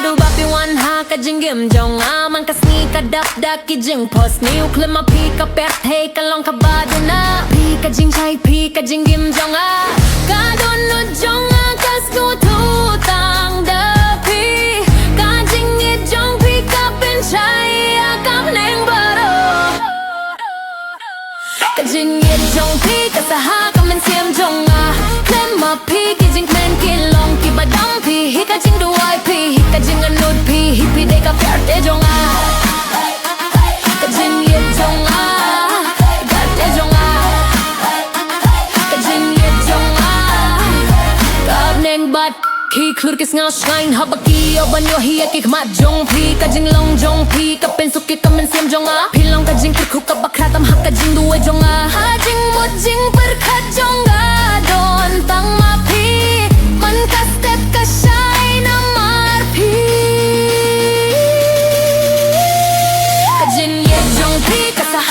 ดูบับปีวันหากะจึงเยี่ยมจงมันกะสนีกะดับดักกิจึงโพสนิวคลิปมาพีกะเป็ดเทกะลองขบาดูนะพีกะจึงใช้พีกะจึงเยี่ยมจงกะโดนนุจงกะสกูทูตังเดอพีกะจึงเยี่ยจงพีกะเป็นใช้กะเนงบาโรกะจึงเยี่ยจงพีกะสหากะมันเสียมจงคลิปมาพีกะจึงเป็นกินลองกิบะดังพีฮิกะจึงดูไอพีฮิกะจึงอนุดพีฮิพีเดกะเฟียร์เดจงกะจึงเยี่ยจงกะเดจงกะจึงเยี่ยจงกะเนงบัดคีคลุดกิสเงาชไงฮับกีเอาบันโยฮีกิกมาจงพีกะจึงลงจงพีกะเป็นสุกิกะมันเสียมจงพี่ลองกะจึงคิดคุกกะบักคราตำหักกะจึงดูไอจงหาจึงหมดจึงเปิดขัดจงโดนตั้งมาพีมันกะสเต็ปกะใช้น้ำมาพีกะจึงเยี่ยจงพีกะสห